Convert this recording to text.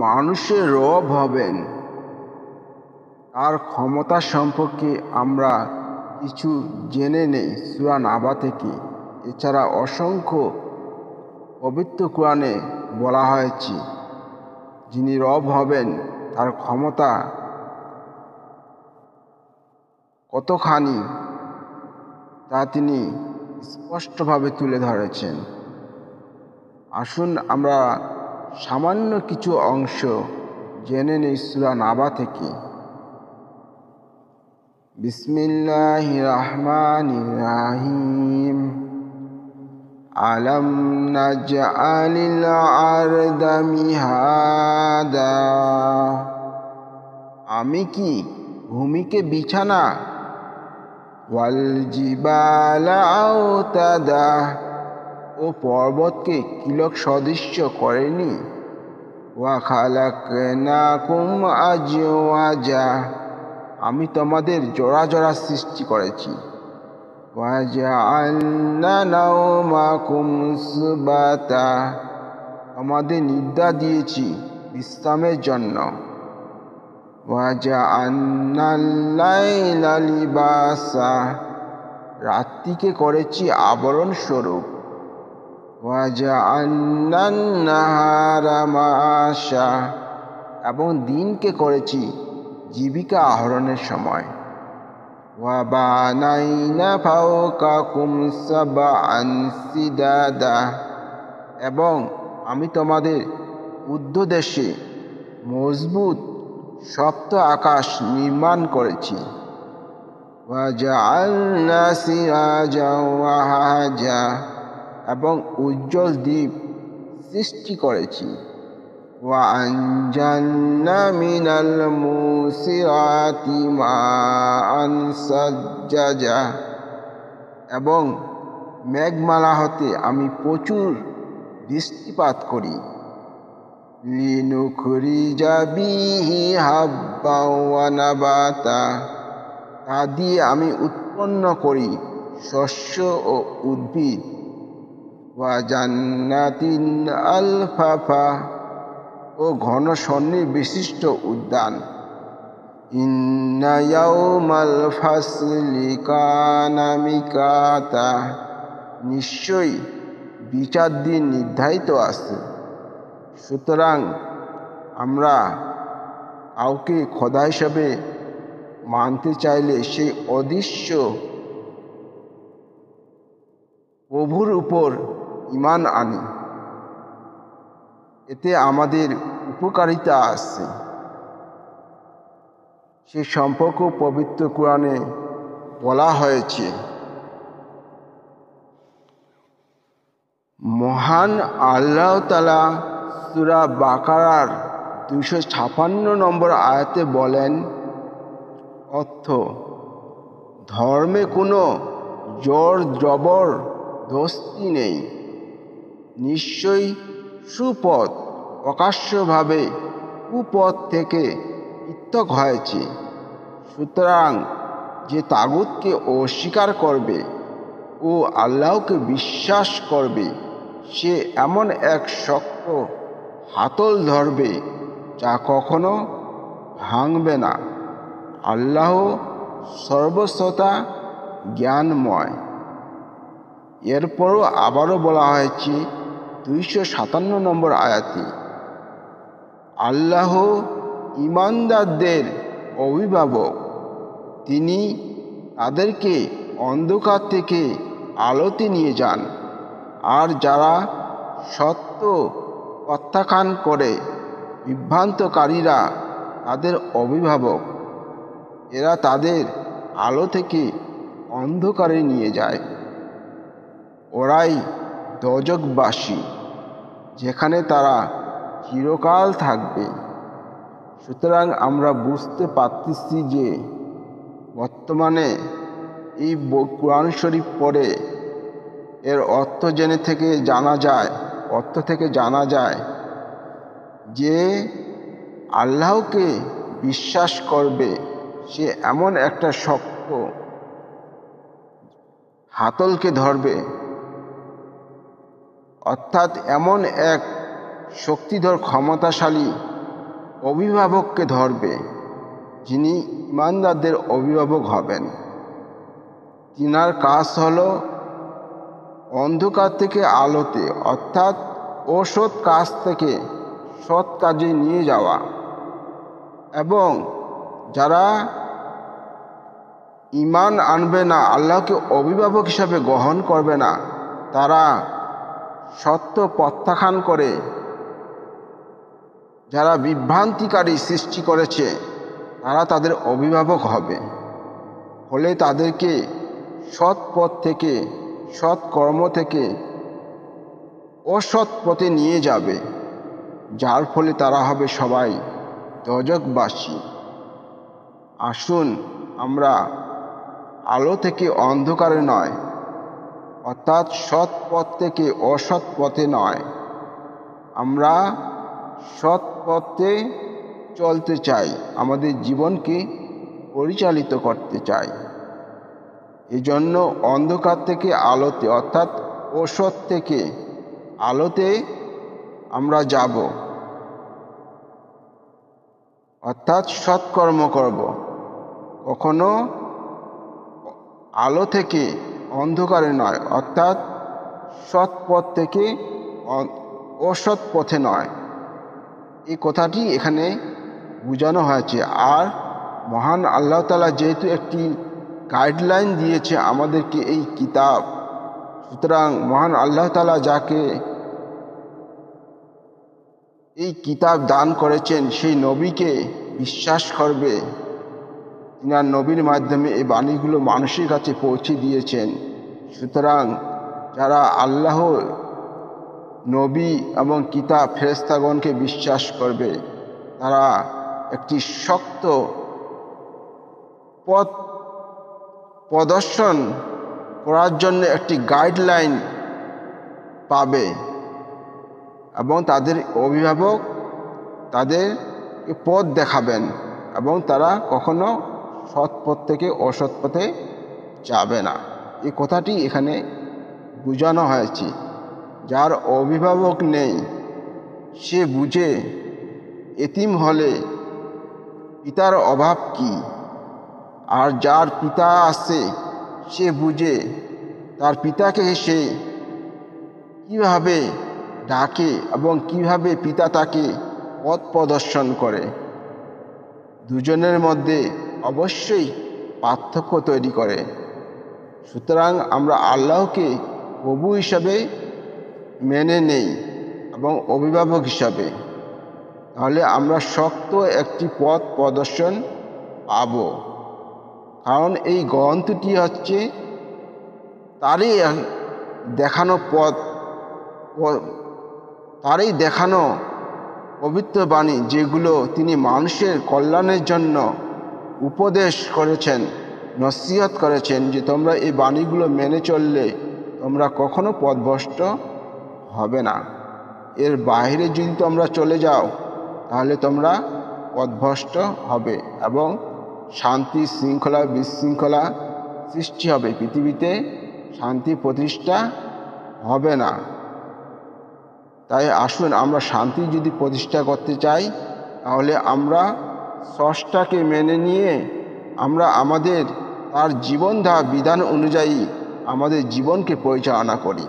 মানুষের রব হবেন। তার ক্ষমতা সম্পর্কে আমরা কিছু জেনে নেই সূরা নাবা থেকে। এছাড়া অসংখ্য পবিত্র কোরআনে বলা হয়েছে যিনি রব হবেন তার ক্ষমতা কতখানি তা তিনি স্পষ্টভাবে তুলে ধরেছেন। আসুন আমরা সামান্য কিছু অংশ জেনে নেই সূরা নাবা থেকে। বিসমিল্লাহির রহমানির রহিম। আলাম নাজআলিল আরদা মিহাদা। আমি কি ভূমিকে বিছানা, ওয়াল জিবালা আওতাদা ও পর্বতকে কিলক সদৃশ্য করেনি। ওয়া খালাকনাকুম আজওয়াজা আমি তোমাদের জোড়া জোড়া সৃষ্টি করেছি। ওয়া জাআলনা নাওমাকুম সুবাতা তোমাদের নিদ্রা দিয়েছি বিশ্রামের জন্য। ওয়া জাআলনাল লাইলা লিবাসা রাত্রিকে করেছি আবরণ স্বরূপ। ওয়া জাআলনান নাহারা মাআশা এবং দিনকে করেছি জীবিকা আহরণের সময়। ওয়া বানাইনা ফাওকাকুম সাবআন সিদাদা এবং আমি তোমাদের ঊর্ধ্বদেশে মজবুত সপ্ত আকাশ নির্মাণ করেছি। ওয়া জাআলনা সিরাজা ওয়াহাজা এবং উজ্জ্বল দ্বীপ সৃষ্টি করেছি। ওয়া আনজালনা মিনাল মুসিরাতি মাআন সাজ্জাজা এবং মেঘমালা হতে আমি প্রচুর বৃষ্টিপাত করি। লিনুখরিজা বিহি হাব্বা ওয়া নাবাতা তা দিয়ে আমি উৎপন্ন করি শস্য ও উদ্ভিদ। ওয়া জান্নাতিন আলফাফা ও ঘন সন্নি বিশিষ্ট উদ্যান। ইন্না ইয়াউমাল ফাসলি কানা মিকাতা নিশ্চয়ই বিচার দিন নির্ধারিত আছে। সুতরাং আমরা কাউকে খোদা হিসাবে মানতে চাইলে সেই অদৃশ্য প্রভুর উপর ঈমান আনি। এতে আমাদের উপকারিতা আছে। সে সম্পর্ক পবিত্র কোরআনে বলা হয়েছে। মহান আল্লাহ তাআলা সূরা বাকারার 256 নম্বর আয়াতে বলেন, অর্থ ধর্মে কোনো জোর জবরদস্তি নেই। নিশ্চয়ই সুপথ প্রকাশ্যভাবে কুপথ থেকে পৃথক হয়েছে। সুতরাং যে তাগুতকে অস্বীকার করবে ও আল্লাহকে বিশ্বাস করবে সে এমন এক শক্ত হাতল ধরবে যা কখনো ভাঙবে না। আল্লাহ সর্বশ্রোতা জ্ঞানময়। এরপরও আবারও বলা হয়েছে 257 নম্বর আয়াতে, আল্লাহ ঈমানদারদের অভিভাবক। তিনি তাদেরকে অন্ধকার থেকে আলোতে নিয়ে যান। আর যারা সত্য প্রত্যাখ্যান করে বিভ্রান্তকারীরা তাদের অভিভাবক। এরা তাদের আলো থেকে অন্ধকারে নিয়ে যায়। ওরাই দোজখবাসী যেখানে তারা চিরকাল থাকবে। সুতরাং আমরা বুঝতে পারতেছি যে বর্তমানে এই কোরআন শরীফ পড়ে এর অর্থ থেকে জানা যায় যে আল্লাহকে বিশ্বাস করবে সে এমন একটা শক্ত হাতলকে ধরবে, অর্থাৎ এমন এক শক্তিধর ক্ষমতাশালী অভিভাবককে ধরবে, যিনি ইমানদারদের অভিভাবক হবেন। তিনার কাজ হলো অন্ধকার থেকে আলোতে, অর্থাৎ অসৎ কাজ থেকে সৎ কাজে নিয়ে যাওয়া। এবং যারা ঈমান আনবে না, আল্লাহকে অভিভাবক হিসাবে গ্রহণ করবে না, তারা সত্য প্রত্যাখ্যান করে যারা বিভ্রান্তিকারী সৃষ্টি করেছে, তারা তাদের অভিভাবক হবে। ফলে তাদেরকে সৎ পথ থেকে, সৎ কর্ম থেকে অসৎ পথে নিয়ে যাবে, যার ফলে তারা হবে সবাই দোজখবাসী। আসুন আমরা আলো থেকে অন্ধকারে নয়, অর্থাৎ সৎ পথ থেকে অসৎ পথে নয়, আমরা সৎ পথে চলতে চাই, আমাদের জীবনকে পরিচালিত করতে চাই। এজন্য অন্ধকার থেকে আলোতে, অর্থাৎ অসৎ থেকে আলোতে আমরা যাব, অর্থাৎ সৎকর্ম করব। কখনো আলো থেকে অন্ধকারে নয়, অর্থাৎ সৎ পথ থেকে অসৎ পথে নয়। এই কথাটি এখানে বোঝানো হয়েছে। আর মহান আল্লাহ তাআলা যেহেতু একটি গাইডলাইন দিয়েছে আমাদেরকে এই কিতাব, সুতরাং মহান আল্লাহ তাআলা যাকে এই কিতাব দান করেছেন সেই নবীকে বিশ্বাস করবে। তিনার নবীর মাধ্যমে এই বাণীগুলো মানুষের কাছে পৌঁছে দিয়েছেন। সুতরাং যারা আল্লাহ, নবী এবং কিতাব, ফেরেশতাগণকে বিশ্বাস করবে, তারা একটি শক্ত পথ প্রদর্শন করার জন্য একটি গাইডলাইন পাবে এবং তাদের অভিভাবক তাদের পথ দেখাবেন এবং তারা কখনো সৎ পথ থেকে অসৎ পথে যাবে না। এই কথাটি এখানে বোঝানো হয়েছে। যার অভিভাবক নেই সে বুঝে এতিম হলে পিতার অভাব কি, আর যার পিতা আছে সে বুঝে তার পিতাকে সে কিভাবে ডাকে এবং কিভাবে পিতা তাকে পথ প্রদর্শন করে। দুজনের মধ্যে অবশ্যই পার্থক্য তৈরি করে। সুতরাং আমরা আল্লাহকে প্রভু হিসাবে মেনে নেই এবং অভিভাবক হিসাবে, তাহলে আমরা শক্ত একটি পথ প্রদর্শন পাব। কারণ এই গ্রন্থটি হচ্ছে তারই দেখানো পথ, তারই দেখানো পবিত্র বাণী, যেগুলো তিনি মানুষের কল্যাণের জন্য উপদেশ করেছেন, নসিহত করেছেন, যে তোমরা এই বাণীগুলো মেনে চললে তোমরা কখনো পথভ্রষ্ট হবে না। এর বাইরে যদি তোমরা চলে যাও তাহলে তোমরা পথভ্রষ্ট হবে এবং শান্তি, শৃঙ্খলা, বিশৃঙ্খলা সৃষ্টি হবে, পৃথিবীতে শান্তি প্রতিষ্ঠা হবে না। তাই আসুন আমরা শান্তি যদি প্রতিষ্ঠা করতে চাই, তাহলে আমরা স্রষ্টাকে মেনে নিয়ে আমরা আমাদের তার জীবনধারা বিধান অনুযায়ী আমাদের জীবনকে পরিচালনা করি।